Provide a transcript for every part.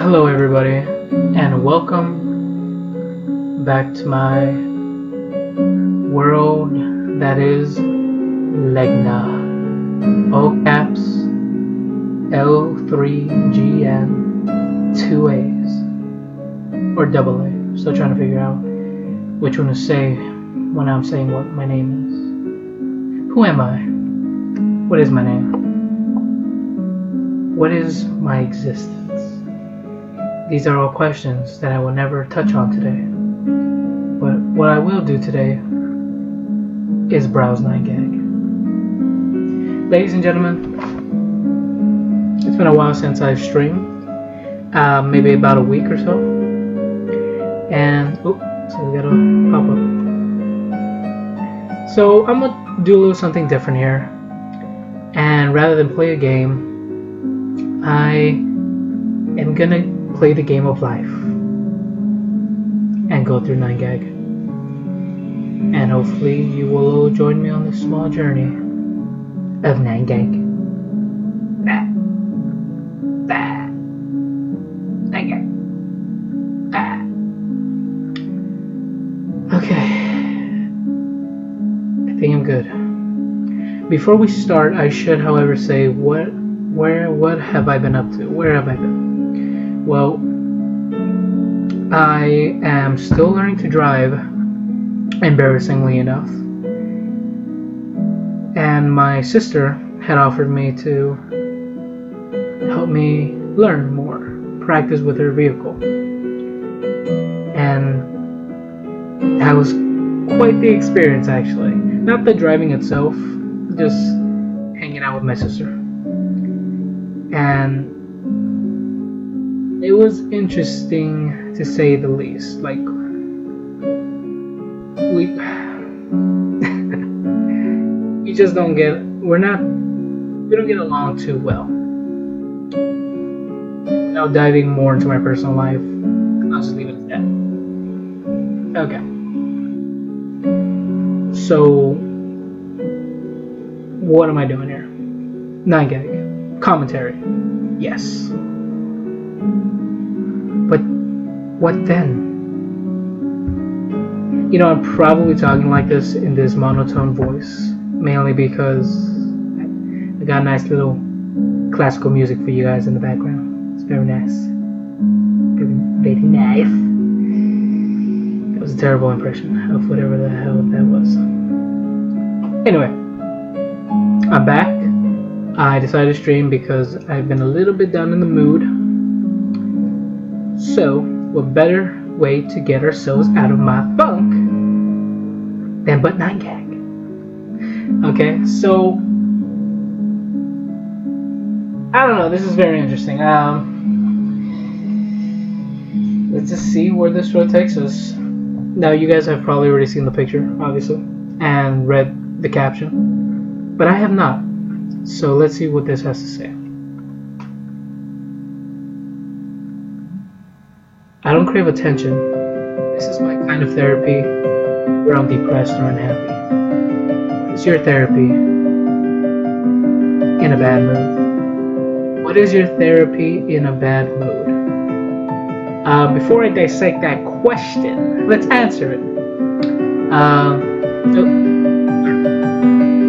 Hello, everybody, and welcome back to my world that is Legna. All caps L3GN 2A's or double A. Still trying to figure out which one to say when I'm saying what my name is. Who am I? What is my name? What is my existence? These are all questions that I will never touch on today. But what I will do today is browse 9gag. Ladies and gentlemen, it's been a while since I've streamed. Maybe about a week or so. And, so we got a pop-up. So I'm going to do a little something different here. And rather than play a game, I am going to play the game of life and go through 9gag, and hopefully you will join me on this small journey of 9gag. 9gag. Okay, I think I'm good. Before we start, I should however say what have I been up to? Where have I been? Well, I am still learning to drive, embarrassingly enough. And my sister had offered me to help me learn more, practice with her vehicle. And that was quite the experience, actually. Not the driving itself, just hanging out with my sister. And it was interesting to say the least. Like, we just don't get, we don't get along too well. Now diving more into my personal life, I'll just leave it at that. Okay. So, what am I doing here? 9gag. Commentary. Yes. But what then? You know, I'm probably talking like this in this monotone voice, mainly because I got a nice little classical music for you guys in the background. It's very nice. Very nice. That was a terrible impression of whatever the hell that was. Anyway, I'm back. I decided to stream because I've been a little bit down in the mood. So, what better way to get ourselves out of my funk than but 9gag? Okay, so I don't know. This is very interesting. Let's just see where this road takes us. Now, you guys have probably already seen the picture, obviously, and read the caption, but I have not. So let's see what this has to say. I don't crave attention. This is my kind of therapy where I'm depressed or unhappy. It's your therapy in a bad mood. What is your therapy in a bad mood? Before I dissect that question, let's answer it.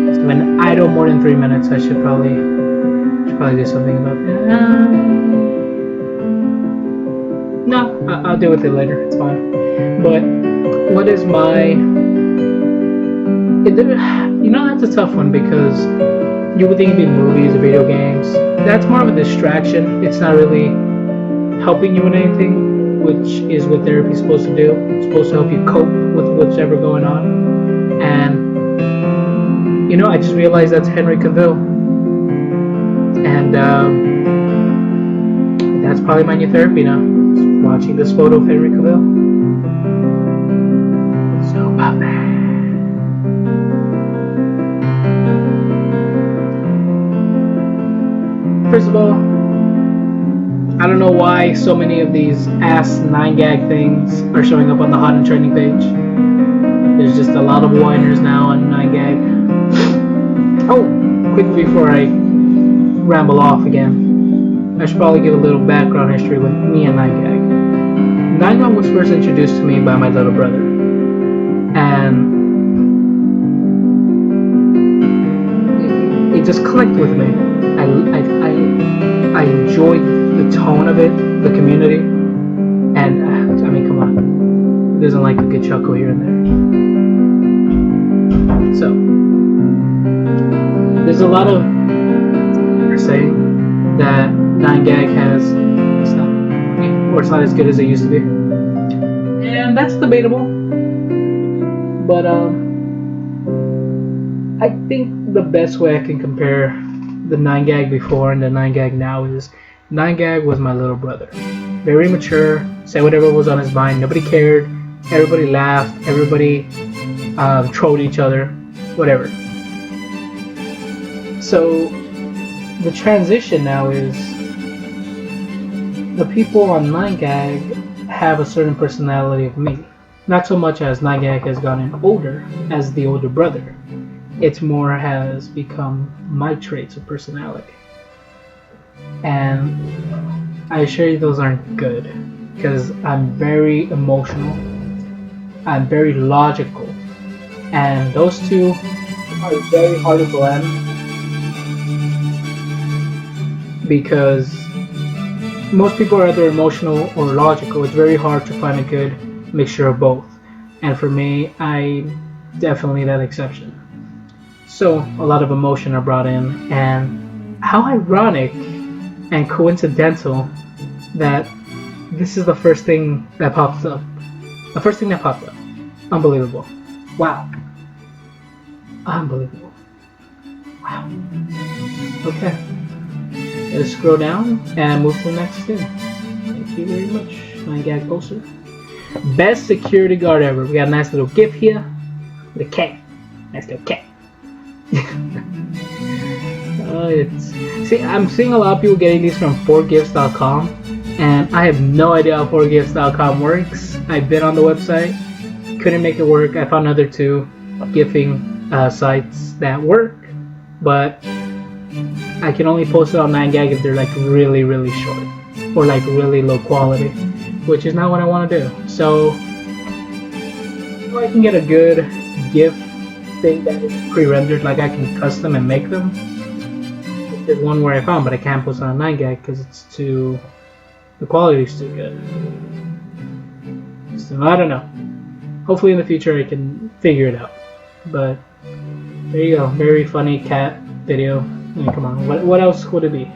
It's been idle more than 3 minutes. I should probably do something about that. No, I'll deal with it later. It's fine. But what is my? You know, that's a tough one because you would think it'd be movies or video games. That's more of a distraction. It's not really helping you in anything, which is what therapy is supposed to do. It's supposed to help you cope with whatever going on. And you know, I just realized that's Henry Cavill, and that's probably my new therapy now. Watching this photo of Henry Cavill. So bad. First of all, I don't know why so many of these ass 9gag things are showing up on the hot and trending page. There's just a lot of whiners now on 9gag. Oh, quick before I ramble off again. I should probably give a little background history with me and 9gag. 9gag was first introduced to me by my little brother, and it just clicked with me. I enjoyed the tone of it, the community, and I mean, come on, who doesn't like a good chuckle here and there? So there's a lot of saying that 9gag has or it's not as good as it used to be, and that's debatable. But I think the best way I can compare the 9gag before and the 9gag now is 9gag was my little brother. Very mature, said whatever was on his mind. Nobody cared. Everybody laughed. Everybody trolled each other. Whatever. So the transition now is the people on 9gag have a certain personality of me. Not so much as 9gag has gotten older as the older brother. It's more has become my traits of personality. And I assure you those aren't good, because I'm very emotional, I'm very logical, and those two are very hard to blend because most people are either emotional or logical. It's very hard to find a good mixture of both, and for me, I'm definitely that exception. So a lot of emotion are brought in, and how ironic and coincidental that this is the first thing that pops up. The first thing that popped up. Unbelievable. Wow. Unbelievable. Wow. Okay. Let's scroll down and move to the next thing. Thank you very much. 9gag poster. Best security guard ever. We got a nice little GIF here. The cat. Nice little cat. I'm seeing a lot of people getting these from 4gifts.com, and I have no idea how 4gifts.com works. I've been on the website, couldn't make it work. I found other two gifting sites that work, but I can only post it on 9gag if they're like really, really short or like really low quality, which is not what I want to do. So if I can get a good GIF thing that is pre-rendered, like I can custom and make them. There's one where I found, but I can't post it on 9gag because the quality is too good. So I don't know. Hopefully in the future I can figure it out. But there you go, very funny cat video. I mean, come on, what else would it be?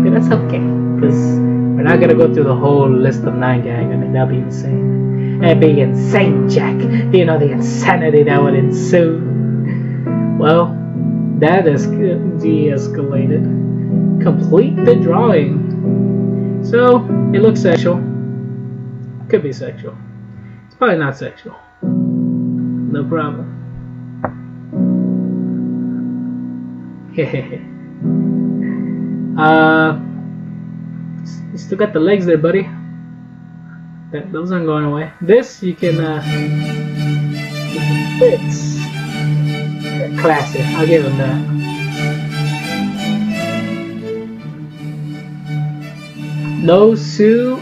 But that's okay, because we're not gonna go through the whole list of 9gag. I mean, that'd be insane. That'd be insane, Jack. Do you know the insanity that would ensue? Well, that is de-escalated. Complete the drawing. So, it looks sexual. Could be sexual. It's probably not sexual. No problem. Hehehe. You still got the legs there, buddy. Those aren't going away. This you can fits. Classic. I'll give him that. No sew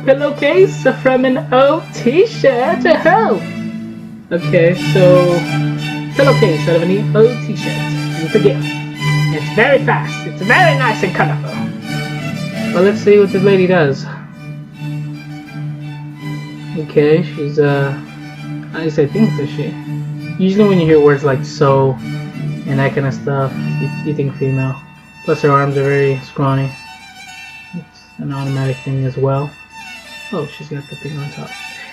pillowcase from an old t-shirt. Oh. Okay, so pillowcase out of an old t-shirt. And it's a gift. It's very fast. It's very nice and colorful. Well, let's see what this lady does. Okay, she's at least I think so. She. Usually when you hear words like so and that kind of stuff, you think female. Plus her arms are very scrawny. It's an automatic thing as well. Oh, she's got the thing on top.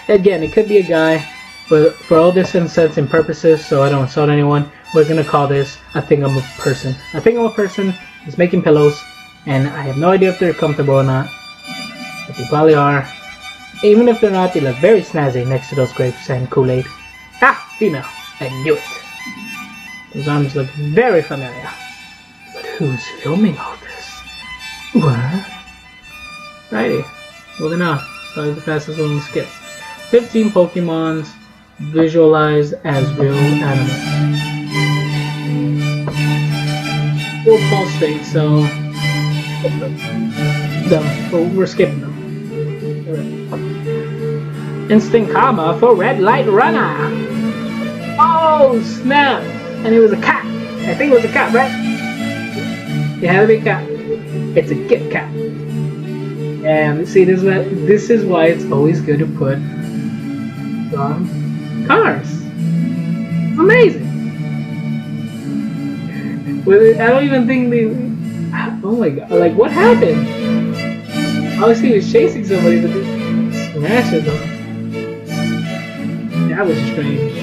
Again, it could be a guy, but for all this intents and purposes, so I don't insult anyone, we're gonna call this a thing-a-person. A thing-a-person is making pillows, and I have no idea if they're comfortable or not, but they probably are. Even if they're not, they look very snazzy next to those grapes and Kool-Aid. Ah, female. I knew it. Those arms look very familiar. But who's filming all this? What? Righty. Moving on. Probably the fastest one to skip. 15 Pokemons visualized as real animals. Full pulse state, so we're skipping them. Instant Karma for Red Light Runner. Oh snap! And it was a cat. I think it was a cat, right? It had to be a cat. It's a Kit Kat. And see, this is why it's always good to put on cars. It's amazing. I don't even think they. Oh my god! Like, what happened? Obviously, he was chasing somebody, but they smashes him. That was strange.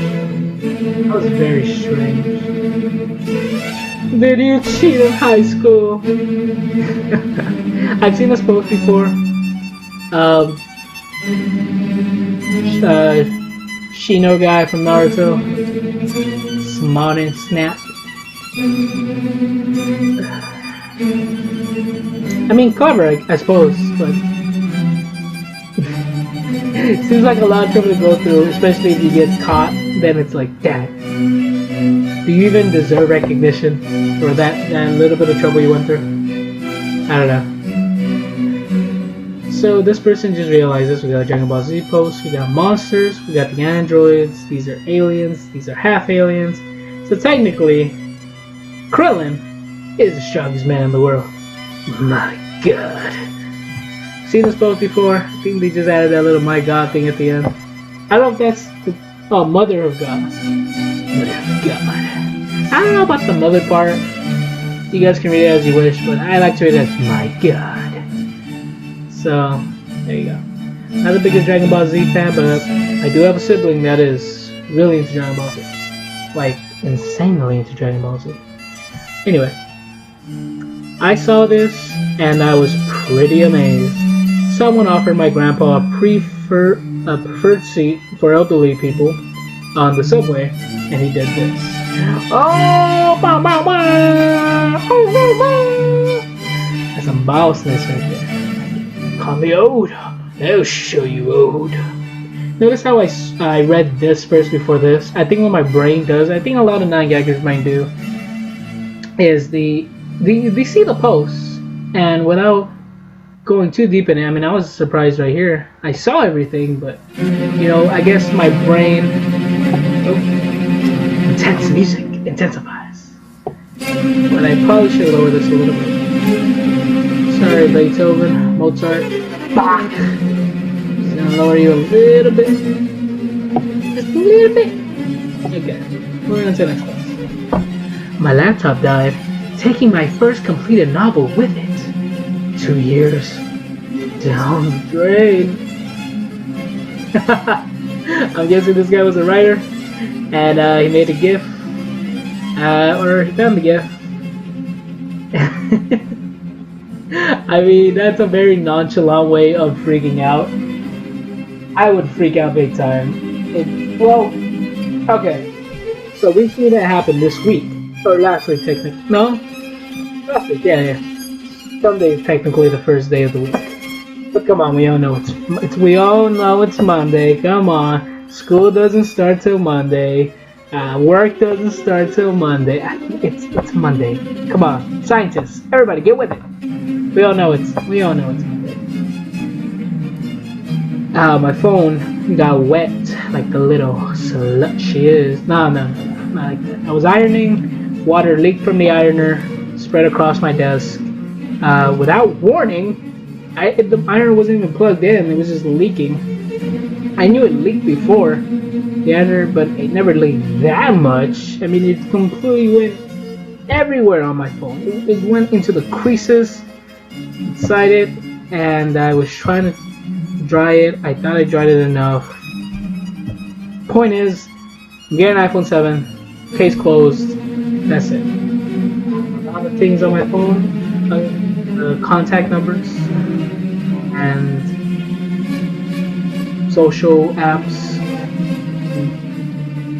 That was very strange. Did you cheat in high school? I've seen this post before. Shino guy from Naruto. Smart and snap. I mean, clever, I suppose, but it seems like a lot of trouble to go through, especially if you get caught. Then it's like, damn, do you even deserve recognition for that little bit of trouble you went through? I don't know. So this person just realizes we got a Dragon Ball Z post, we got monsters, we got the androids, these are aliens, these are half aliens. So technically, Krillin is the strongest man in the world. My god. Seen this post before? I think they just added that little my god thing at the end. I don't know if that's the Mother of God. Mother of God. I don't know about the mother part. You guys can read it as you wish, but I like to read it as my god. So, there you go. Not the biggest Dragon Ball Z fan, but I do have a sibling that is really into Dragon Ball Z. Like, insanely into Dragon Ball Z. Anyway, I saw this and I was pretty amazed. Someone offered my grandpa a preferred seat for elderly people on the subway, and he did this. Oh, bah, bah, bah. Oh, bah, bah. That's some bossness right there. Call me old. I'll show you old. Notice how I read this first before this. I think what my brain does, I think a lot of 9gaggers might do, is they see the posts, and without going too deep in it, I mean, I was surprised right here. I saw everything, but, you know, I guess my brain... Oh, intense music intensifies. But I probably should lower this a little bit. Sorry, Beethoven, Mozart, Bach. Just gonna lower you a little bit. Just a little bit. Okay, moving on to the next one. My laptop died, taking my first completed novel with it. 2 years down the drain. I'm guessing this guy was a writer, and he made a GIF, or he found the GIF. I mean, that's a very nonchalant way of freaking out. I would freak out big time. Well, okay. So we've seen that happen this week, or last week technically. No, last week. Yeah. Sunday is technically the first day of the week. But come on, we all know we all know it's Monday. Come on, school doesn't start till Monday. Work doesn't start till Monday. It's Monday. Come on, scientists, everybody, get with it. We all know it's Monday. My phone got wet like the little slut she is. No, not like that. I was ironing, water leaked from the ironer, spread across my desk. Without warning, the iron wasn't even plugged in. It was just leaking. I knew it leaked before the ironer, but it never leaked that much. I mean, it completely went everywhere on my phone. It went into the creases inside it, and I was trying to dry it. I thought I dried it enough. Point is, I'm getting an iPhone 7, case closed, that's it. A lot of things on my phone, the contact numbers, and social apps.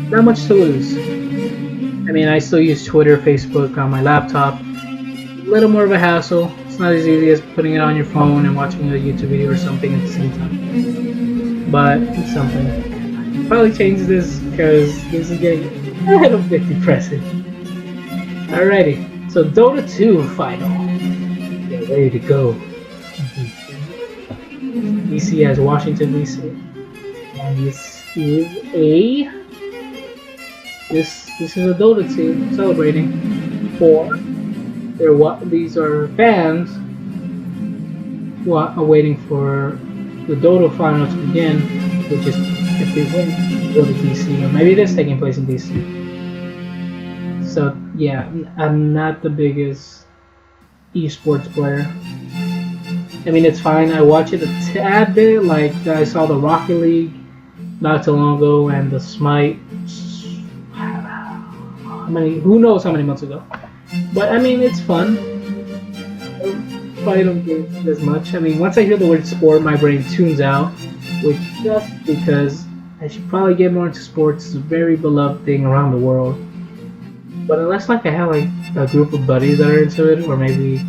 Not much to lose. I mean, I still use Twitter, Facebook on my laptop. A little more of a hassle. It's not as easy as putting it on your phone and watching a YouTube video or something at the same time. But it's something. I'll probably change this because this is getting a little bit depressing. Alrighty, so Dota 2 final. Get ready to go. DC has Washington DC. And this is a Dota 2 celebrating for these are fans who are waiting for the Dota final to begin, which is if they win, go to DC, or maybe it is taking place in DC. So yeah, I'm not the biggest esports player. I mean, it's fine. I watch it a tad bit. Like I saw the Rocket League not too long ago, and the Smite. Who knows how many months ago? But I mean, it's fun. I probably don't get it as much. I mean, once I hear the word sport, my brain tunes out, which just because I should probably get more into sports. It's a very beloved thing around the world. But unless like I have like a group of buddies that are into it, or maybe,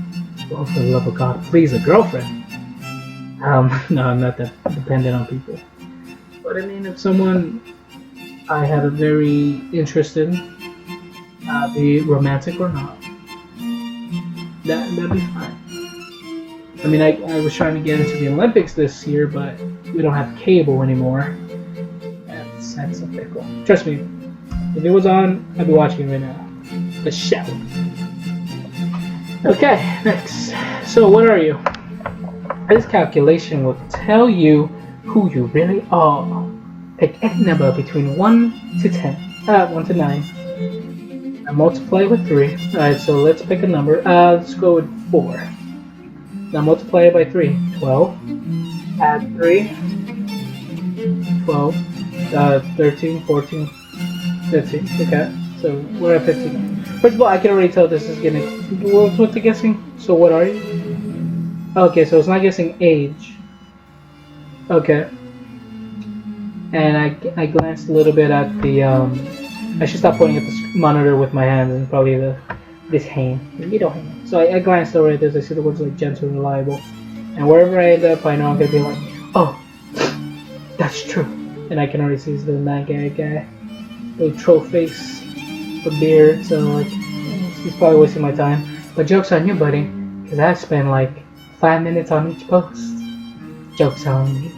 well, for the love of God, please, a girlfriend. No, I'm not that dependent on people. But I mean, if someone I had a very interest in, be romantic or not, that'd be fine. I mean, I was trying to get into the Olympics this year, but we don't have cable anymore. That's a pickle. Trust me, if it was on, I'd be watching it right now. The show. Okay, next. So, what are you? This calculation will tell you who you really are. Pick any number between 1 to 10. 1 to 9. And multiply with 3. Alright, so let's pick a number. Let's go with 4. Now multiply it by 3. 12. Add 3. 12. 13, 14, 15. Okay, so we're at 15. First of all, I can already tell this is gonna... What's the guessing? So what are you? Okay, so it's not guessing age. Okay. And I glanced a little bit at the... I should stop pointing at the monitor with my hands and probably this hand, the middle hand. So I glanced over at this. I see the words like gentle and reliable, and wherever I end up, I know I'm gonna be like, oh, that's true. And I can already see the mad guy, little troll face, the beard. So like, he's probably wasting my time. But joke's on you, buddy, because I spend like 5 minutes on each post. Joke's on me,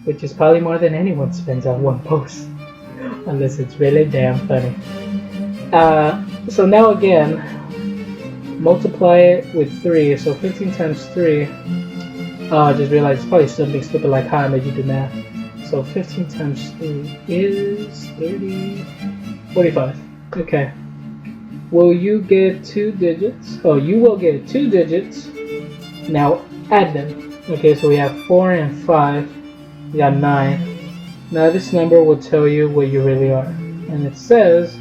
which is probably more than anyone spends on one post. Unless it's really damn funny. So now again, multiply it with 3. So 15 times 3. I just realized it's probably something stupid like how I made you do math. So 15 times 3 is 30, 45. Okay. Will you get 2 digits? Oh, you will get 2 digits Now add them. Okay, so we have 4 and 5. We got 9. Now this number will tell you what you really are. And it says,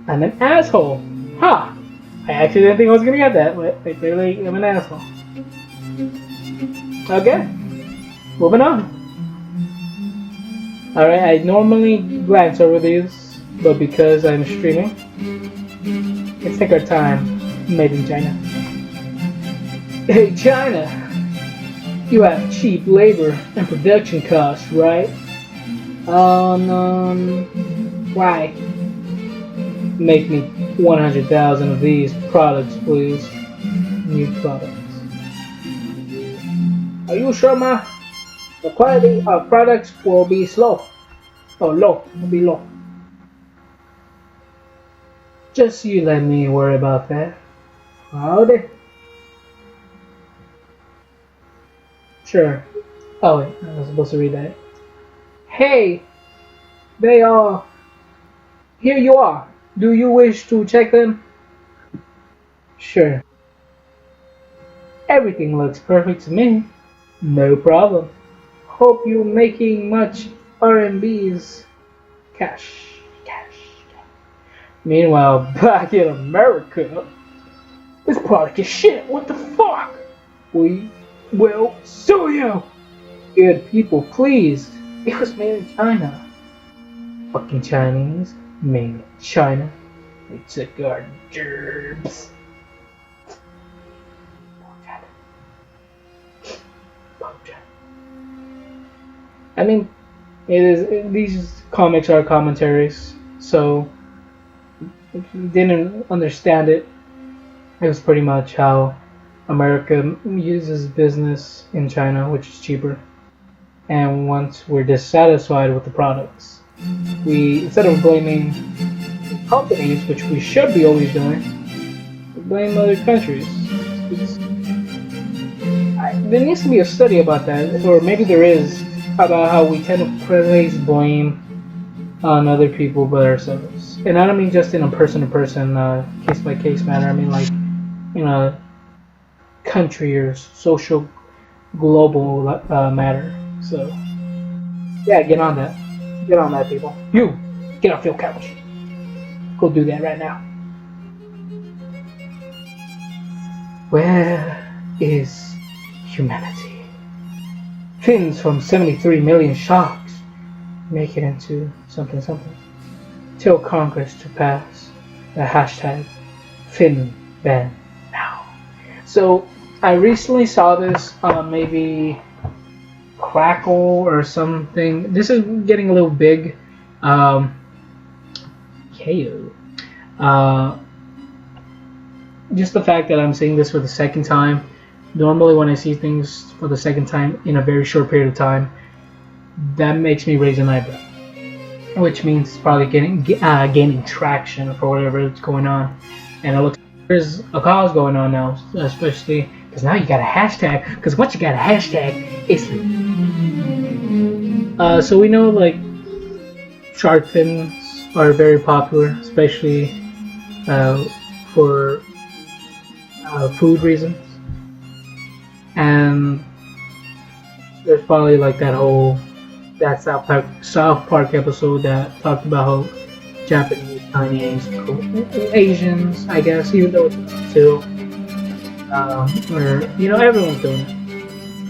I'm an asshole. Ha! I actually didn't think I was gonna get that, but I clearly am an asshole. Okay, moving on. Alright, I normally glance over these, but because I'm streaming, let's take our time. Made in China. Hey China, you have cheap labor and production costs, right? Why? Make me 100,000 of these products, please. New products. Are you sure, ma? The quality of products will be slow. Oh, low. Will be low. Just you let me worry about that. Howdy. Sure. Oh wait, I was supposed to read that. Hey, they are. Here you are. Do you wish to check them? Sure. Everything looks perfect to me. No problem. Hope you're making much RMBs. Cash. Meanwhile, back in America, this product is shit. What the fuck? We will sue you. Good people, please. It was made in China. Fucking Chinese. Made in China. They took our gerbs. I mean, these comics are commentaries, so if you didn't understand it, it was pretty much how America uses business in China, which is cheaper. And once we're dissatisfied with the products, we, instead of blaming companies, which we should be always doing, we blame other countries. There needs to be a study about that, or maybe there is, about how we tend to place blame on other people but ourselves. And I don't mean just in a person-to-person, case-by-case matter. I mean like in a country or social, global matter. So, yeah, get on that. Get on that, people. You, get off your couch. Go do that right now. Where is humanity? Fins from 73 million sharks make it into something. Tell Congress to pass the hashtag FinBan now. So I recently saw this on maybe Crackle or something. This is getting a little big. KO. Just the fact that I'm seeing this for the second time. Normally when I see things for the second time in a very short period of time, that makes me raise an eyebrow. Which means it's probably gaining traction for whatever is going on. And it looks like there's a cause going on now, especially because now you got a hashtag. Because once you got a hashtag, it's so we know like shark fins are very popular, especially for food reasons. And there's probably like that South Park episode that talked about how Japanese, Chinese, Asians, I guess, even though it's too, or everyone's doing it.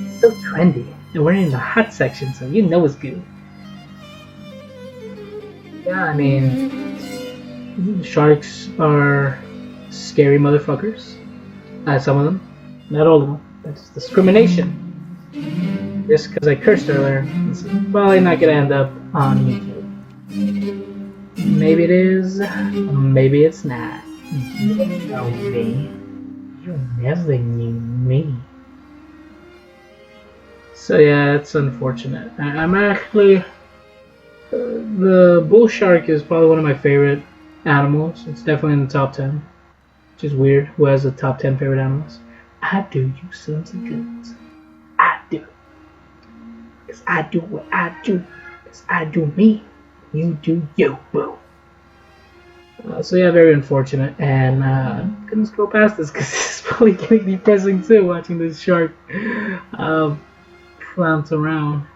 It's so trendy, and we're in the hot section, so it's good. Yeah, I mean, sharks are scary motherfuckers. Some of them, not all of them. That's discrimination. Just because I cursed earlier, it's probably not gonna end up on YouTube. Maybe it is, maybe it's not. You don't know me. You never knew me. So yeah, it's unfortunate. I'm actually... the bull shark is probably one of my favorite animals. It's definitely in the top 10. Which is weird. Who has the top 10 favorite animals? I do, you sons of guns. I do. Because I do what I do. Because I do me. You do you, boo. So yeah, very unfortunate. And I'm gonna scroll past this because this probably getting depressing too, watching this shark flounce around.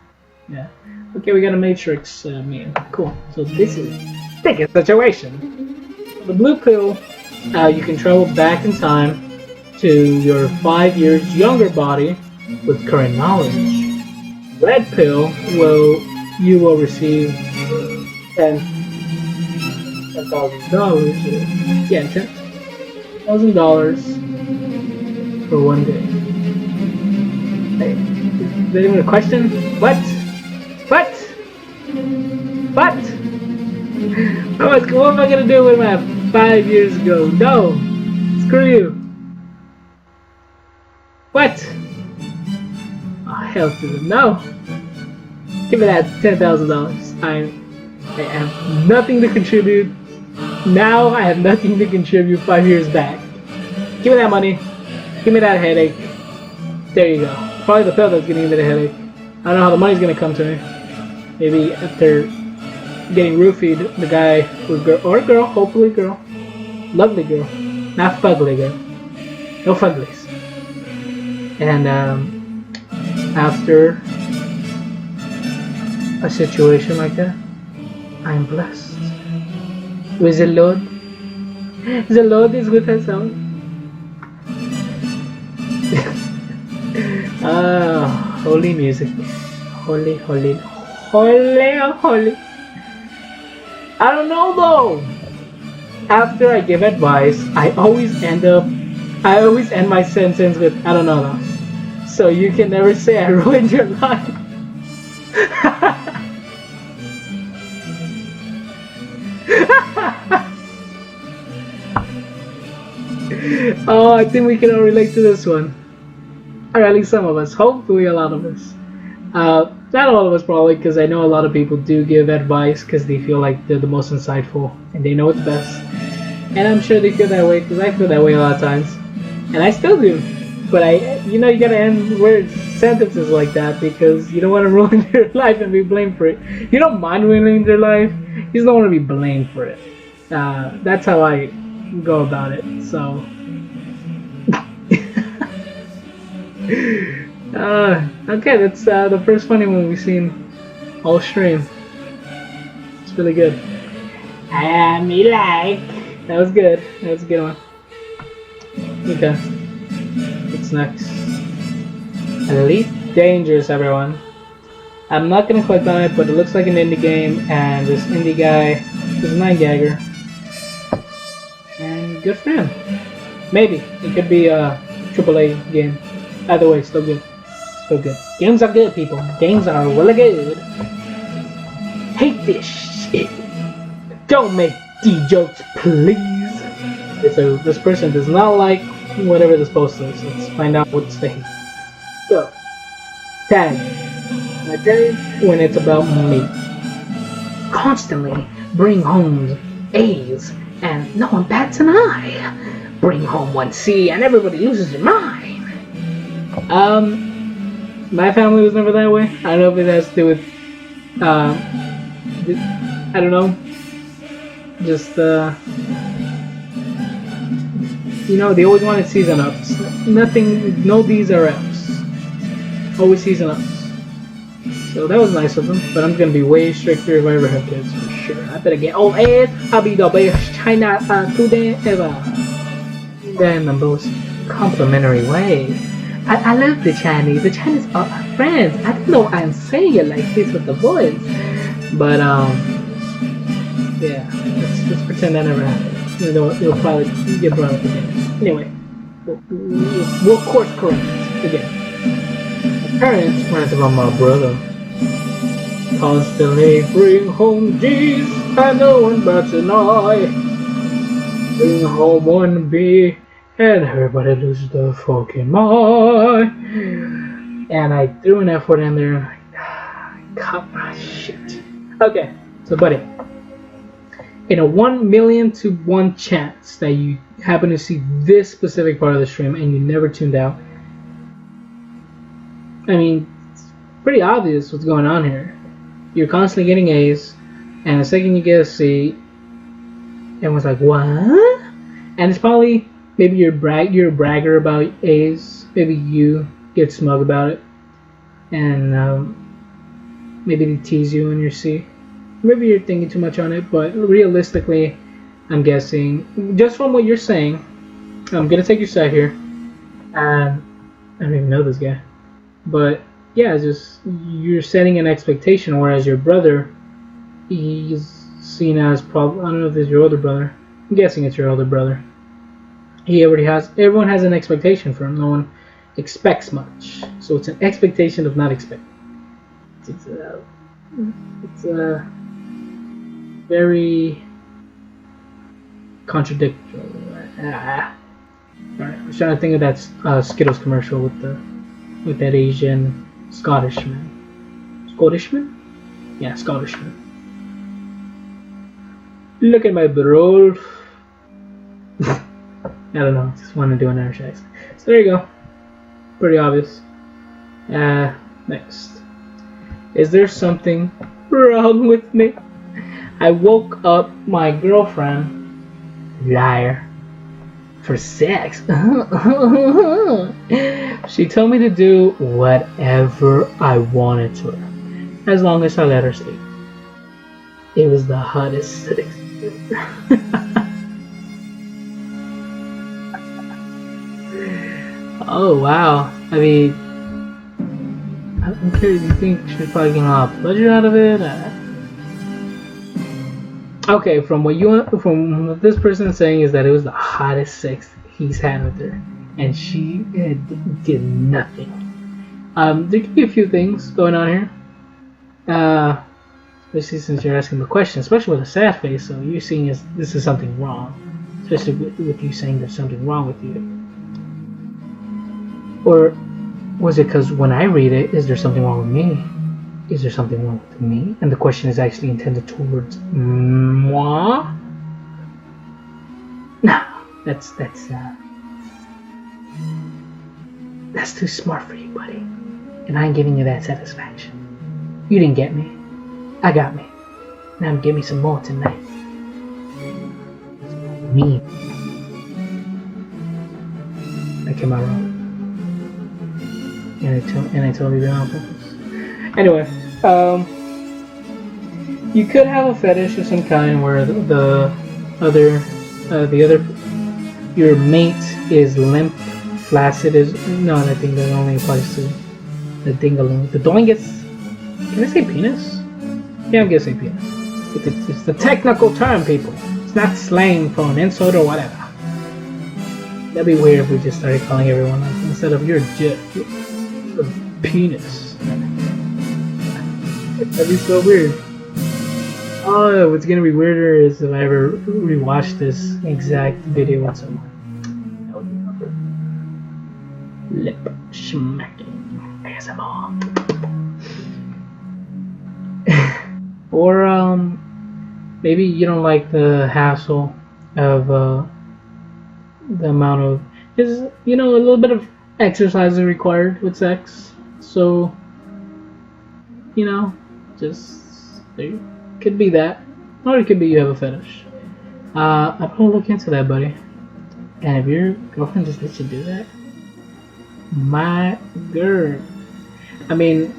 Yeah. Okay, we got a Matrix meal. Cool. So this is sticky situation. The blue pill, you can travel back in time to your 5 years younger body with current knowledge. Red pill, you will receive $10,000. Yeah, $10,000 for 1 day. Hey, is there even a question? What? What? What? What am I gonna do with my 5 years ago? No! Screw you! What? Oh, hell to them. No! Give me that $10,000. I have nothing to contribute. Now I have nothing to contribute 5 years back. Give me that money. Give me that headache. There you go. Probably the pill that's gonna give me the headache. I don't know how the money's gonna come to me. Maybe after getting roofied, the guy or girl, hopefully girl, lovely girl, not fugly girl, no fuglies. And after a situation like that, I'm blessed. With the Lord. The Lord is with us all. Holy music. Holy. I don't know though. After I give advice, I always end my sentence with I don't know though. So you can never say I ruined your life. Oh, I think we can all relate to this one. Or at least some of us. Hopefully a lot of us. Not all of us probably, because I know a lot of people do give advice because they feel like they're the most insightful and they know what's best. And I'm sure they feel that way because I feel that way a lot of times. And I still do. But you gotta end sentences like that because you don't want to ruin your life and be blamed for it. You don't mind ruining your life, you just don't want to be blamed for it. That's how I go about it. So. Okay, that's the first funny one we've seen all stream. It's really good. Me like. That was good. That was a good one. Okay. What's next? Elite Dangerous, everyone. I'm not gonna click on it, but it looks like an indie game, and this indie guy is a 9-gagger. And good for him. Maybe. It could be a AAA game. Either way, still good. Still good. Games are good, people. Games are really good. Hate this shit. Don't make D-jokes, please. So this person does not like whatever this post is. Let's find out what's the hate. So, tag. I tag when it's about me. Constantly bring home A's and no one bats an eye. Bring home 1 C and everybody loses their mind. My family was never that way. I don't know if it has to do with, I don't know, just, they always wanted season ups. Nothing, no D's or F's. Always season ups. So that was nice of them, but I'm gonna be way stricter if I ever have kids, for sure. I better get all A's. I'll be the best China student ever. In the most complimentary way. I love the Chinese. The Chinese are our friends. I don't know why I'm saying it like this with the voice. But, yeah. Let's pretend that never happened. It'll probably get brought up again. Anyway. We'll course correct again. My parents rant about my brother. Constantly bring home G's and no one bats an eye. Bring home 1 B. And everybody loses the fucking mind. And I threw an F word in there. Cut my shit. Okay, so buddy. In a 1,000,000 to 1 chance that you happen to see this specific part of the stream and you never tuned out. I mean, it's pretty obvious what's going on here. You're constantly getting A's, and the second you get a C, everyone's like, what? And it's probably maybe you're a bragger about A's. Maybe you get smug about it, and maybe they tease you on your C. Maybe you're thinking too much on it, but realistically, I'm guessing, just from what you're saying, I'm gonna take your side here. I don't even know this guy, but yeah, just you're setting an expectation, whereas your brother, he's seen as probably, I don't know if it's your older brother. I'm guessing it's your older brother. Everyone has an expectation for him. No one expects much, so it's an expectation of not expecting. It's a very contradictory. Alright, I was trying to think of that Skittles commercial with that Asian Scottish man. Scottishman? Yeah, Scottishman. Look at my bro. I don't know, just want to do an Irish accent. So there you go. Pretty obvious. Next. Is there something wrong with me? I woke up my girlfriend, liar, for sex. She told me to do whatever I wanted to her, as long as I let her sleep. It was the hottest sex. Oh wow. I mean, I'm curious, you think she's probably getting a lot of pleasure out of it? Okay, from what this person is saying is that it was the hottest sex he's had with her, and she did nothing. There could be a few things going on here. Especially since you're asking the question, especially with a sad face, so you're seeing this is something wrong. Especially with you saying there's something wrong with you. Or was it because when I read it, is there something wrong with me? Is there something wrong with me? And the question is actually intended towards moi? No, that's too smart for you, buddy. And I ain't giving you that satisfaction. You didn't get me. I got me. Now give me some more tonight. Me. I came out wrong. And I totally did it on purpose. Anyway, you could have a fetish of some kind where your mate is limp, flaccid. I think that only applies to the dingaling. The doingus. Can I say penis? Yeah, I'm gonna say penis. It's the technical term, people. It's not slang for an insult or whatever. That'd be weird if we just started calling everyone like, instead of your penis. That'd be so weird. Oh, what's gonna be weirder is if I ever rewatch this exact video with someone. That would be awkward. Lip smacking ASMR. Or maybe you don't like the hassle of the amount of a little bit of exercise is required with sex. So just there could be that, or it could be you have a fetish. I'd probably look into that, buddy. And if your girlfriend just lets you do that, my girl. I mean,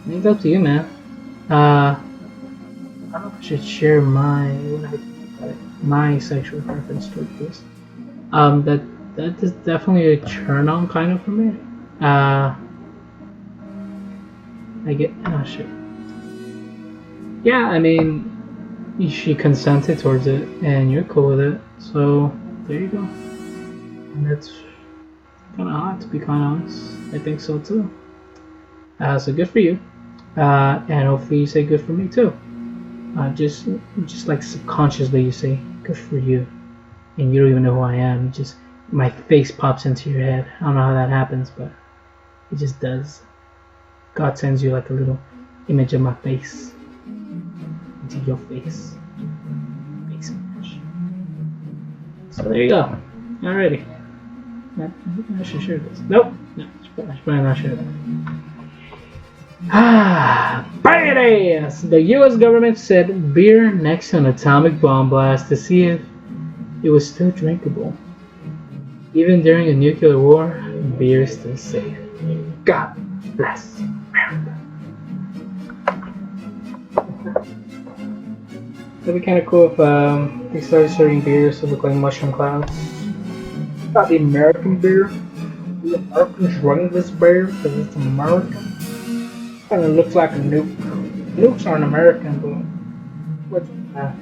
it's up to you, man. I don't know if I should share my sexual preference toward this. That is definitely a turn on kind of for me. Shit. Yeah, I mean, she consented towards it, and you're cool with it, so there you go. And that's kind of hot, to be quite honest. I think so too. So good for you. And hopefully you say good for me too. Just like subconsciously you say good for you, and you don't even know who I am. Just my face pops into your head. I don't know how that happens, but it just does. God sends you like a little image of my face into your face. Face image. So there you go. Alrighty. I should share this. Nope. No, I should probably not share that. The U.S. government set beer next to an atomic bomb blast to see if it was still drinkable. Even during a nuclear war, beer is still safe. God bless America. It'd be kind of cool if they started serving beers that look like mushroom clouds. Not the American beer. The Americans running this beer because it's American. Kind of looks like a nuke. Nukes aren't American, but what's that?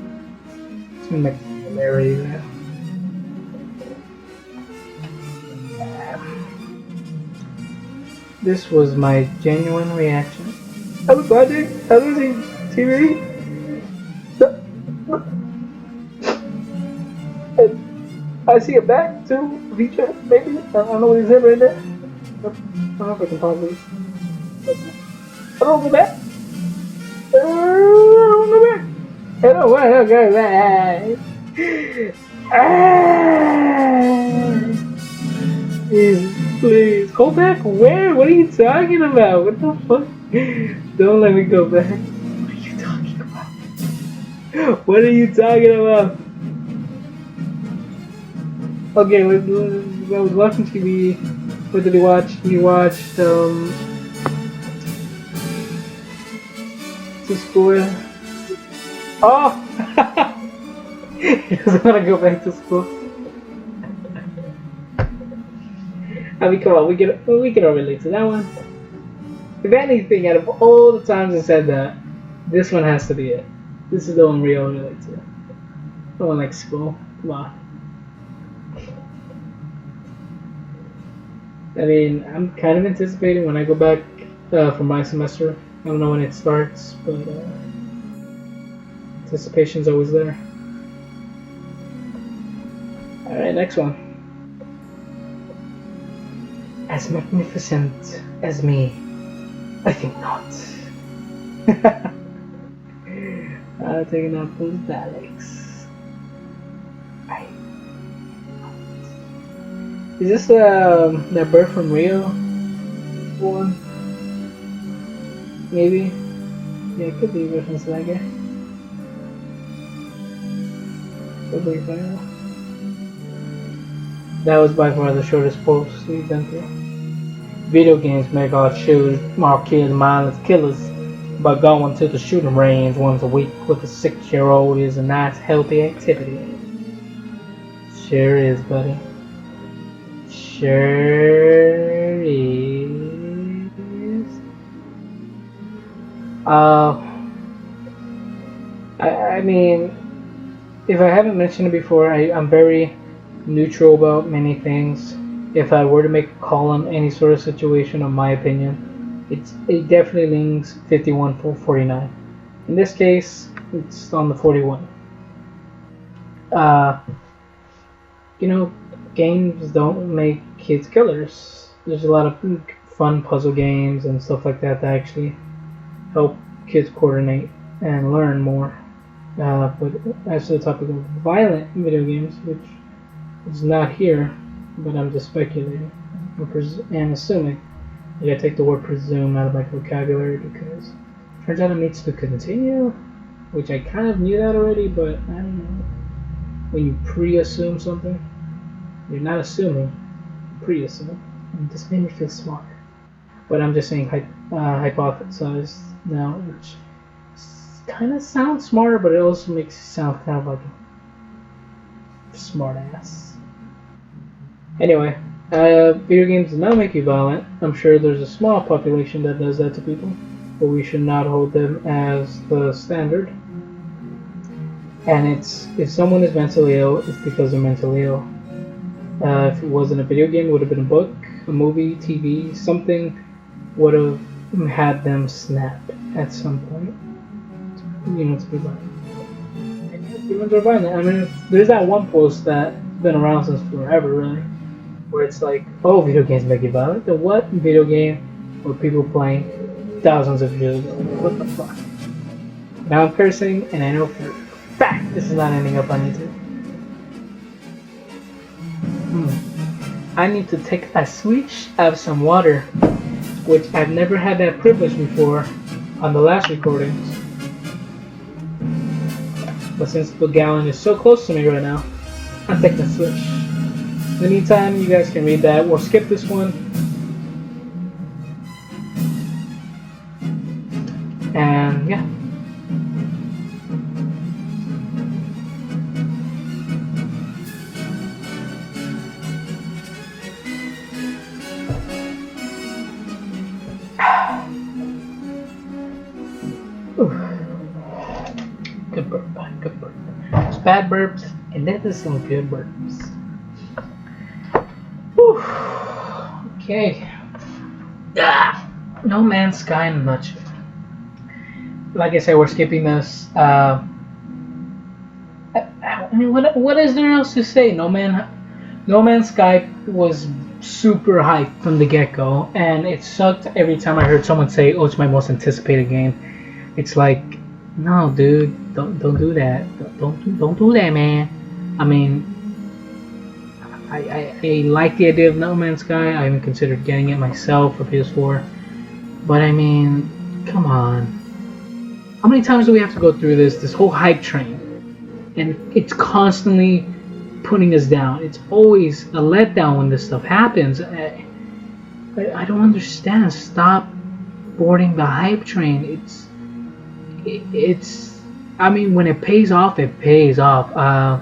It's gonna make hilarious. This was my genuine reaction. I was watching TV. I see a back to Vija, maybe. I don't know what he said right there. I don't know if I can pause this. I don't go back. I don't go back. I don't want to go back. Please, go back where? What are you talking about? What the fuck? Don't let me go back. What are you talking about? What are you talking about? Okay, I was watching TV. What did he watch? He watched, to school. Oh! He doesn't want to go back to school. I mean, come on, we can all relate to that one. If anything, out of all the times I said that, this one has to be it. This is the one we all relate to. The one like school. Come on. I mean, I'm kind of anticipating when I go back for my semester. I don't know when it starts, but anticipation's always there. Alright, next one. As magnificent as me, I think not. Taking out those Daleks. Right. Is this that bird from Rio one? Maybe? Yeah, it could be a reference to that guy. That was by far the shortest post we've been through. Video games make our kids mindless killers, but going to the shooting range once a week with a 6-year-old is a nice, healthy activity. Sure is, buddy. Sure is. I mean, if I haven't mentioned it before, I'm very neutral about many things. If I were to make a call on any sort of situation, in my opinion, it definitely leans 51-49. In this case, it's on the 41. Games don't make kids killers. There's a lot of fun puzzle games and stuff like that that actually help kids coordinate and learn more. But as to the topic of violent video games, which is not here, but I'm just speculating and assuming. I gotta take the word presume out of my vocabulary because it turns out it needs to continue, which I kind of knew that already, but I don't know. When you pre-assume something, you're not assuming, you pre-assume. And this made me feel smart. But I'm just saying hypothesize now, which kind of sounds smarter, but it also makes you sound kind of like a smart ass. Anyway, video games do not make you violent. I'm sure there's a small population that does that to people, but we should not hold them as the standard. And if someone is mentally ill, it's because they're mentally ill. If it wasn't a video game, it would have been a book, a movie, TV, something would have had them snap at some point. To be violent. And humans are violent. I mean, there's that one post that's been around since forever, really, where it's like, oh, video games make you violent. The what video game were people playing thousands of years ago? What the fuck? Now I'm cursing, and I know for a fact this is not ending up on YouTube. I need to take a switch of some water, which I've never had that privilege before on the last recordings. But since the gallon is so close to me right now, I'm taking a switch. In the meantime, you guys can read that. We'll skip this one. And yeah. Good burp, good burp. It's bad burps, and then there's some good burps. Whew. Okay. No Man's Sky in a nutshell. Like I said, we're skipping this. I mean, what is there else to say? No Man's Sky was super hyped from the get-go, and it sucked every time I heard someone say, "Oh, it's my most anticipated game." It's like, no, dude, don't do that. Don't do that, man. I mean, I like the idea of No Man's Sky. I even considered getting it myself for PS4, but I mean, come on. How many times do we have to go through this whole hype train? And it's constantly putting us down. It's always a letdown when this stuff happens. I don't understand. Stop boarding the hype train. It's. I mean, when it pays off, it pays off. I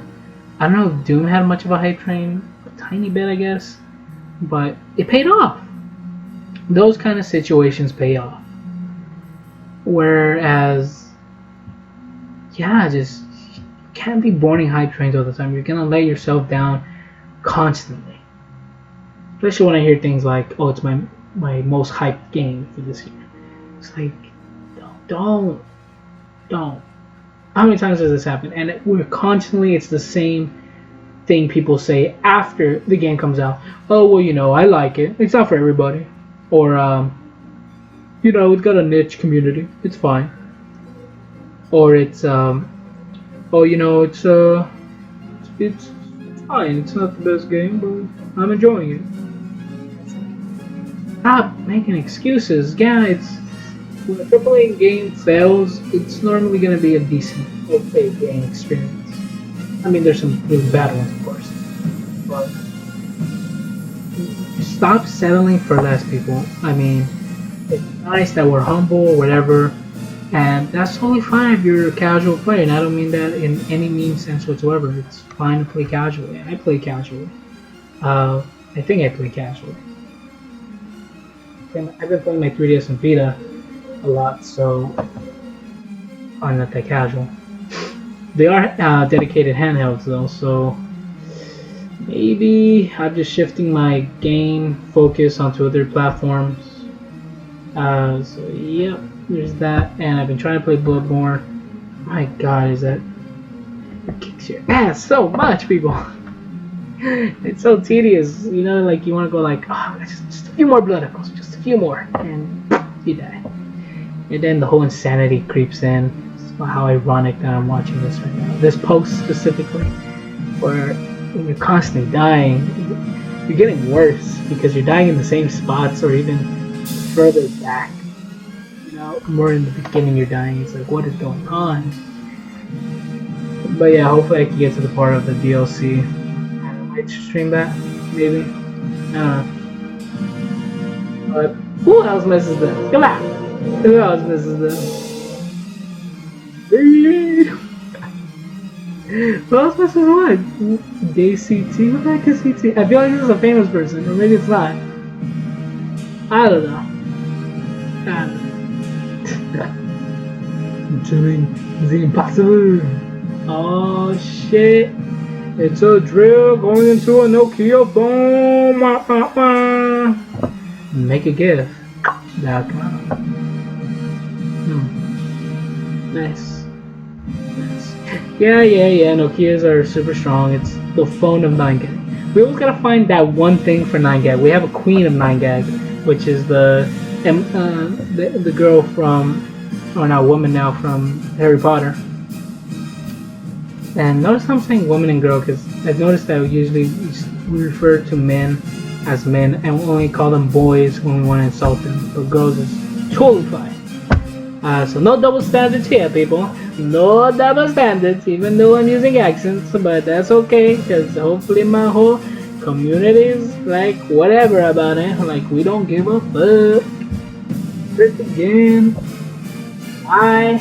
don't know if Doom had much of a hype train, a tiny bit, I guess, but it paid off. Those kind of situations pay off. Whereas, yeah, just you can't be boarding hype trains all the time. You're gonna let yourself down constantly. Especially when I hear things like, "Oh, it's my most hyped game for this year." It's like, don't. How many times does this happen? And it's the same thing people say after the game comes out. "Oh, well, I like it. It's not for everybody," or it's got a niche community. It's fine. Or it's it's fine. It's not the best game, but I'm enjoying it. Stop making excuses. Yeah, when a AAA game fails, it's normally going to be a decent, okay game experience. I mean, there's some really bad ones, of course, but stop settling for less, people. I mean, it's nice that we're humble or whatever, and that's totally fine if you're a casual player, and I don't mean that in any mean sense whatsoever. It's fine to play casually. I play casually. I think I play casually. I've been playing my 3DS and Vita a lot, so I'm not that casual. They are dedicated handhelds though, so maybe I'm just shifting my game focus onto other platforms. So yep, there's that, and I've been trying to play Bloodborne. My God, it kicks your ass so much, people. It's so tedious, like you want to go like, oh, just a few more blood echoes, just a few more, and you die. And then the whole insanity creeps in. How ironic that I'm watching this right now. This post specifically, where when you're constantly dying, you're getting worse because you're dying in the same spots or even further back. More in the beginning you're dying. It's like, what is going on? But yeah, hopefully I can get to the part of the DLC. I might stream that, maybe. I don't know. But who else misses them? Come on! Who else misses them? Who else misses what? DCT? Who the heck is CT? I feel like this is a famous person, or maybe it's not. I don't know. I'm doing the impossible. Oh shit. It's a drill going into a Nokia phone. Make a GIF. Nice. Yeah, Nokias are super strong. It's the phone of 9gag. We always gotta find that one thing for 9gag. We have a queen of 9gag, which is the girl from, or not woman now, from Harry Potter. And notice I'm saying woman and girl because I've noticed that usually we refer to men as men and we only call them boys when we want to insult them. But girls is totally fine. So no double standards here, people. No double standards, even though I'm using accents, but that's okay, because hopefully my whole community is like whatever about it. Like, we don't give a fuck. First again. Why?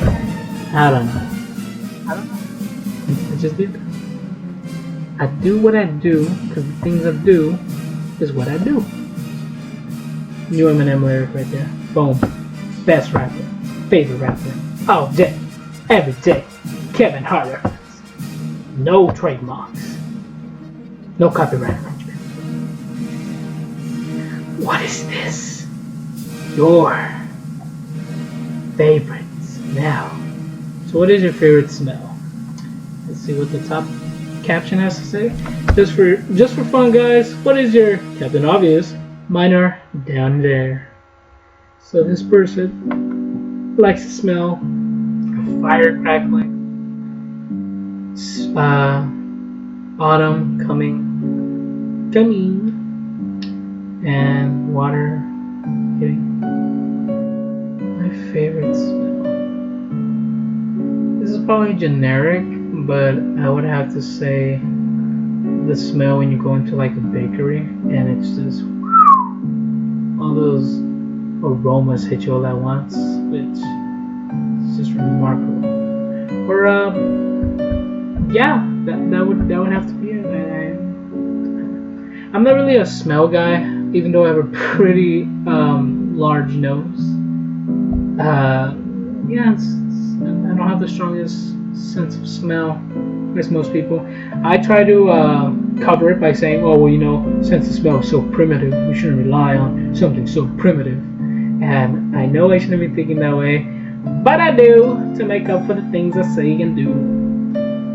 I don't know. I just did. I do what I do, because the things I do is what I do. New Eminem lyric right there. Boom. Best rapper. Favorite rapper. All day. Every day. Kevin Hart reference. No trademarks. No copyright infringement. What is this? Your favorite smell. So what is your favorite smell? Let's see what the top caption has to say. Just for fun, guys, what is your Captain Obvious? Mine are down there. So this person likes to smell a fire crackling, autumn coming, and water hitting. My favorite smell. This is probably generic, but I would have to say the smell when you go into like a bakery and it's just all those aromas hit you all at once, which is just remarkable. Or yeah, that would have to be it. I'm not really a smell guy, even though I have a pretty large nose. Yeah, I don't have the strongest sense of smell as most people. I try to cover it by saying, oh, well, you know, sense of smell is so primitive, we shouldn't rely on something so primitive. And I know I shouldn't be thinking that way, but I do, to make up for the things I say and do.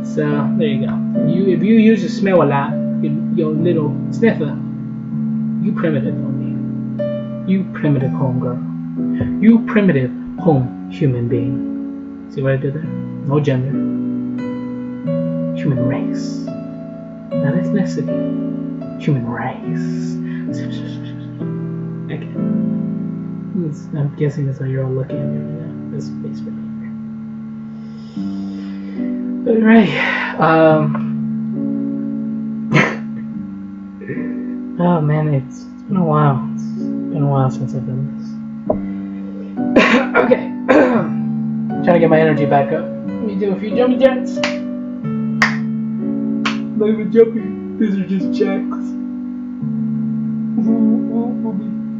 So there you go. If you use your smell a lot, your little sniffer, you primitive on me. You primitive homegirl. You primitive home human being. See what I did there? No gender. Human race. Not ethnicity. Human race. Okay. I'm guessing that's how you're all looking at me right now. This face right here. Alright. Oh man, it's been a while. It's been a while since I've done this. Okay. Trying to get my energy back up. Let me do a few jumpy jacks. Not even jumping. These are just jacks.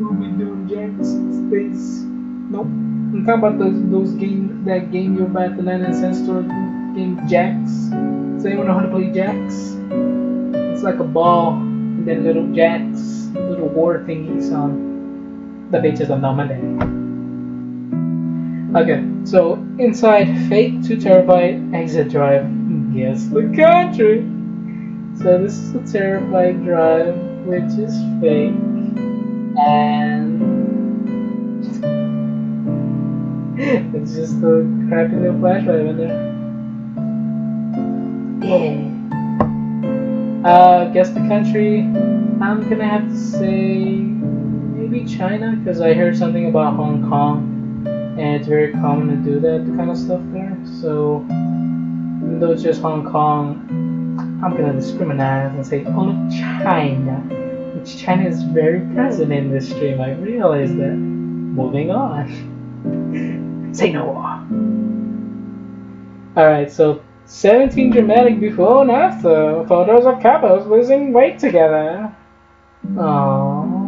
We'll be doing jacks. Space. Nope. I'm talking about that game you buy at the 99-cent store. Game Jacks. Does anyone know how to play Jacks? It's like a ball and then little jacks, little war thingies on the bitches of Normandy. Okay, so inside fake 2 terabyte exit drive. Guess the country. So this is a terabyte drive, which is fake, and it's just a crappy little flash drive in there. Yeah. Guess the country. I'm gonna have to say maybe China, because I heard something about Hong Kong. And it's very common to do that kind of stuff there. So, even though it's just Hong Kong, I'm gonna discriminate and say only China, which China is very present in this stream. I realize that. Moving on. Say no more. Alright, so 17 dramatic before and after photos of couples losing weight together. Aww.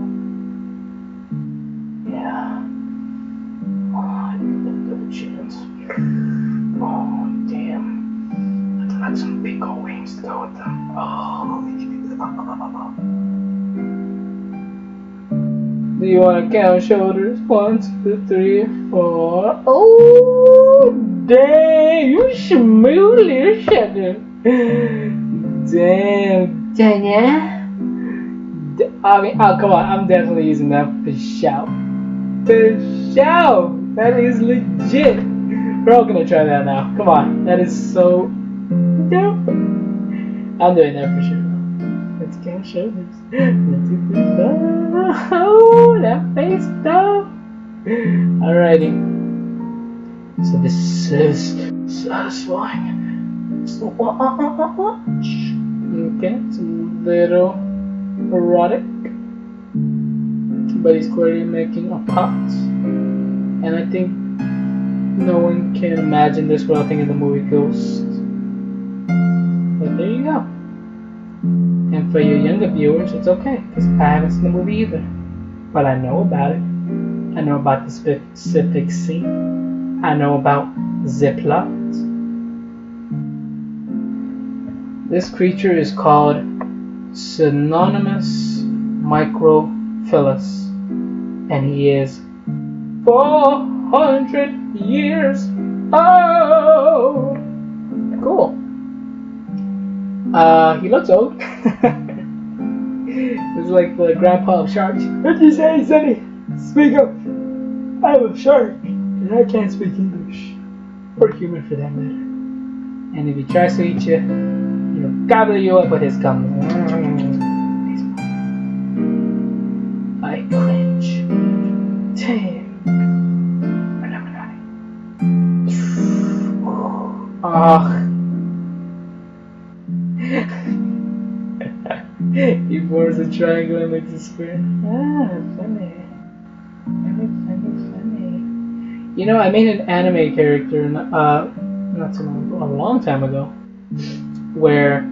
Oh, damn. I'd like some big old wings to go with them. Oh. Do you want to count shoulders? 1, 2, 3, 4. Oh, dang. You schmoodly sugar. Damn. Danya. I mean, oh, come on. I'm definitely using that for shout. For shout. That is legit. We're all gonna try that now. Come on, that is so dope. I'm doing that for sure. Let's count shoulders. 1, 2, 3, 4. Oh, that face though. Alrighty. So this is satisfying. Okay, it's a little erotic, but he's clearly making a pot, and I think no one can imagine this without thinking the movie Ghost. But there you go. And for your younger viewers, it's okay, because I haven't seen the movie either. But I know about it. I know about the specific scene. I know about the plot. This creature is called Synonymous Microphilus, and he is 400 years old. Cool. He looks old. It's like the grandpa of sharks. What did you say, Sonny? Speak up. I'm a shark, and I can't speak English. Or human for that matter. And if he tries to eat you, he'll gobble you up with his gums. I cringe. Damn. He forms a triangle and makes a square. Funny. You know, I made an anime character not so long ago, a long time ago, where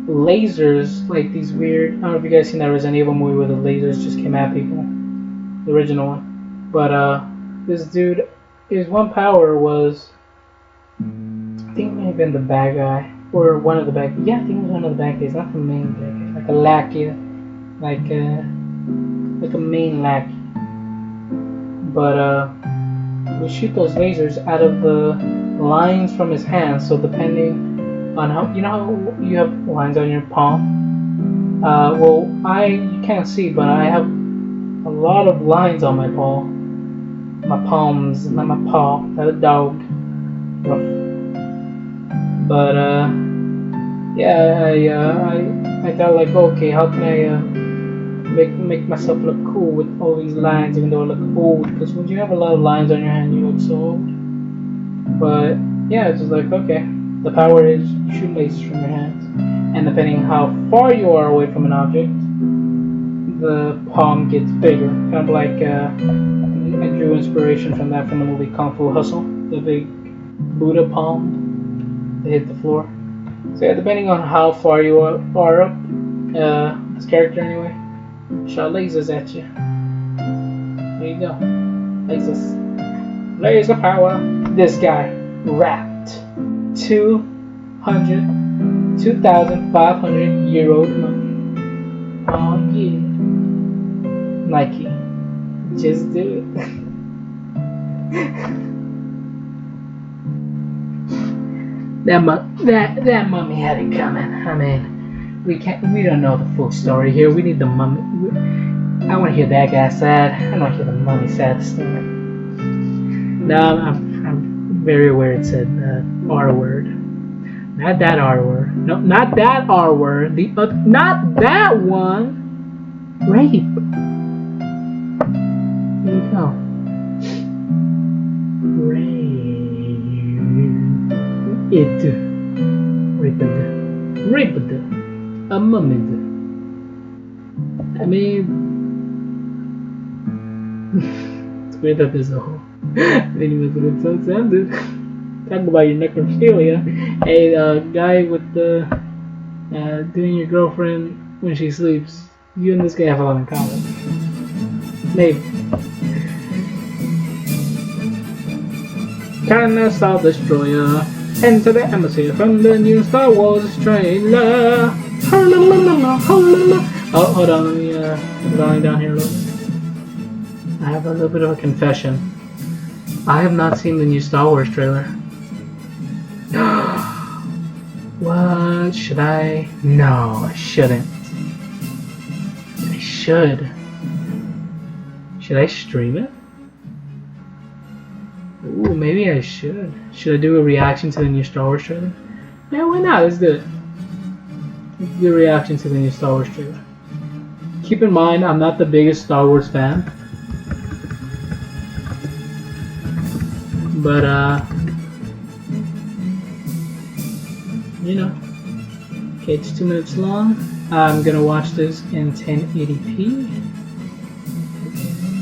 lasers, like these weird, I don't know if you guys seen that Resident Evil movie where the lasers just came at people, the original one. But this dude, his one power was, I think it may have been the bad guy, or one of the bad guys. Yeah, I think it was one of the bad guys, not the main bad guy, like a lackey, like a main lackey. But we shoot those lasers out of the lines from his hands. So depending on how, you know how you have lines on your palm. Well, you can't see, but I have a lot of lines on my paw. My palms, not my paw, not a dog. Rough. But yeah, I thought like, okay, how can I make myself look cool with all these lines, even though I look old? Because when you have a lot of lines on your hand, you look so old. But yeah, it's just like, okay, the power is you shoot lasers from your hands, and depending how far you are away from an object, the palm gets bigger. Kind of like I drew inspiration from that from the movie Kung Fu Hustle, the big Buddha palm that hit the floor. So yeah, depending on how far you are up, this character anyway, shot lasers at you. There you go, lasers, laser power. This guy wrapped 2,500-year-old mummy. Oh yeah, Nike, just do it. That mummy had it coming. I mean, we don't know the full story here. We need the mummy. I want to hear that guy sad. I don't want to hear the mummy sad story. No, I'm very aware it said R word. Not that R word. No, not that R word. Not that one. Rape. There you go. Rape. Raped. A mummied. I mean, it's weird that there's a whole. Anyways, but it sounded. Talk about your necrophilia. A guy with the doing your girlfriend when she sleeps. You and this guy have a lot in common. Maybe. Star Destroyer. Enter the atmosphere from the new Star Wars trailer. Oh, hold on, let me going down here a little bit. I have a little bit of a confession. I have not seen the new Star Wars trailer. What? Should I? No, I shouldn't. I should. Should I stream it? Ooh, maybe I should. Should I do a reaction to the new Star Wars trailer? Yeah, why not? Let's do it. Let's do a reaction to the new Star Wars trailer. Keep in mind, I'm not the biggest Star Wars fan. But you know, okay, it's 2 minutes long. I'm gonna watch this in 1080p.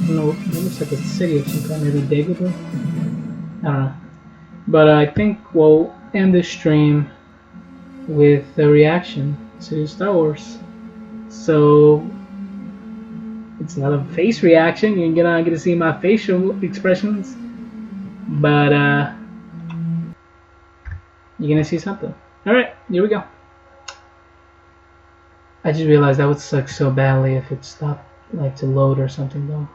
I don't know, it looks like a city of some kind, maybe Dagobah? I don't know. But I think we'll end this stream with a reaction to Star Wars. So it's not a face reaction, you're gonna get to see my facial expressions, but you're gonna see something. Alright, here we go. I just realized that would suck so badly if it stopped like to load or something though.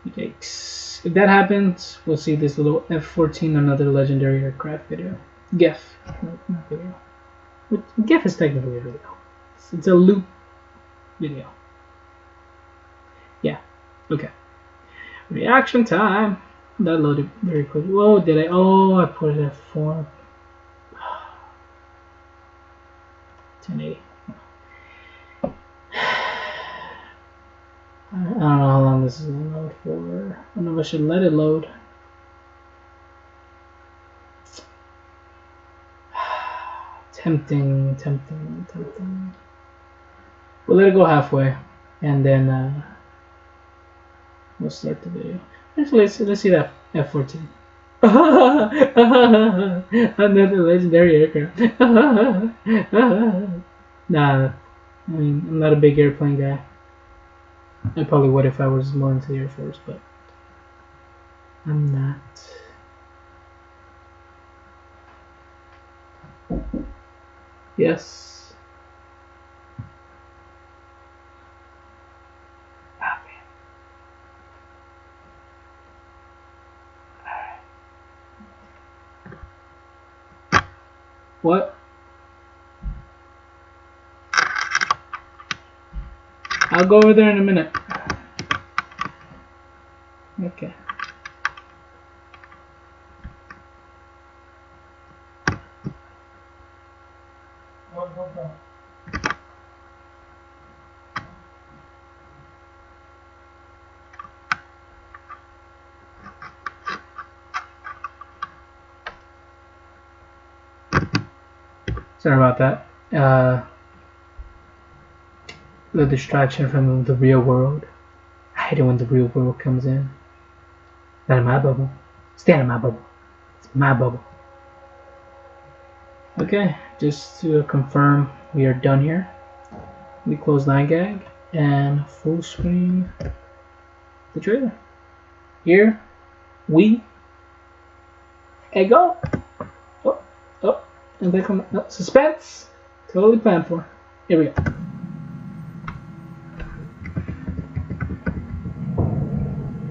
Yikes. If that happens, we'll see this little F-14 another legendary aircraft video. GIF. Not video. GIF is technically a video. It's a loop video. Yeah. Okay. Reaction time. That loaded very quickly. Whoa, did I? Oh, I put it at 4. 1080. I don't know how long this is going to load for. I don't know if I should let it load. Tempting. We'll let it go halfway, and then we'll start the video. Actually, let's see that F-14. Another legendary aircraft. Nah, I mean, I'm not a big airplane guy. I probably would if I was more into the Air Force, but I'm not. Yes. Ah, man. Alright. What? I'll go over there in a minute. Okay. Sorry about that. The distraction from the real world. I hate it when the real world comes in. Not in my bubble. Stay out of my bubble. It's my bubble. Okay, just to confirm, we are done here. We close 9gag and full screen the trailer. Here we go. Oh, and they come. No, suspense. Totally planned for. Here we go.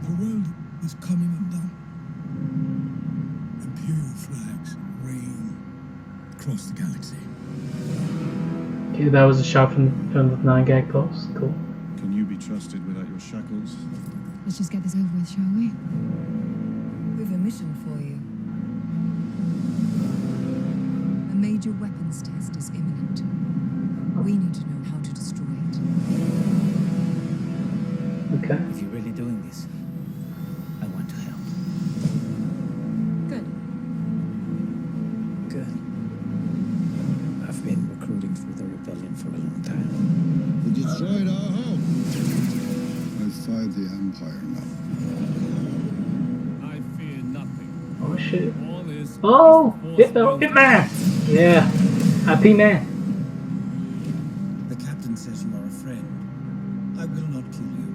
The world is coming undone. Imperial flags reign across the galaxy. Okay, that was a shot from the 9gag post. Cool. Can you be trusted without your shackles? Let's just get this over with, shall we? We've a mission for you. A major weapons test is imminent. We need to know how to destroy it. Okay. If you're really doing this, I want to help. Good. Good. I've been recruiting for the rebellion for a long time. They destroyed our home. I fight the Empire now. I fear nothing. Oh shit. All is Oh, force Hitman. Yeah. IP man. The captain says you are a friend. I will not kill you.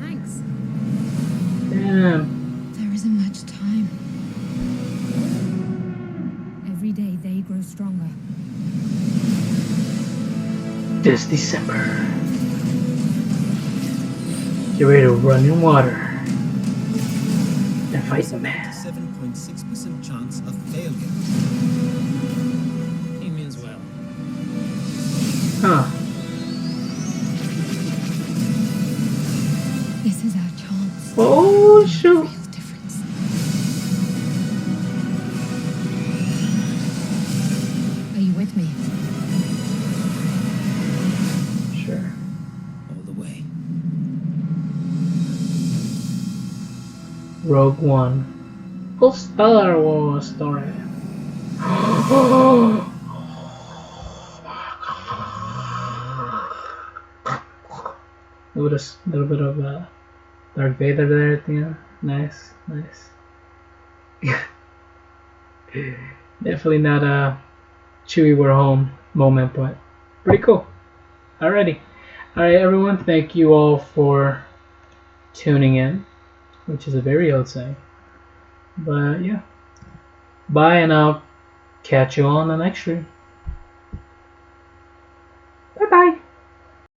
Thanks. Damn. There isn't much time. Every day they grow stronger. This December. Get ready to run in water and fight the man. 7.6% chance of failure. He means well. Huh. This is our chance. Oh shoot. Real difference. Are you with me? Sure. All the way. Rogue One. typical Star Wars story. Little bit of Darth Vader there at the end. Nice, nice. Definitely not a Chewie we're home moment, but pretty cool. Alrighty. Alright everyone, thank you all for tuning in, which is a very old saying. But yeah. Bye, and I'll catch you on the next stream. Bye bye.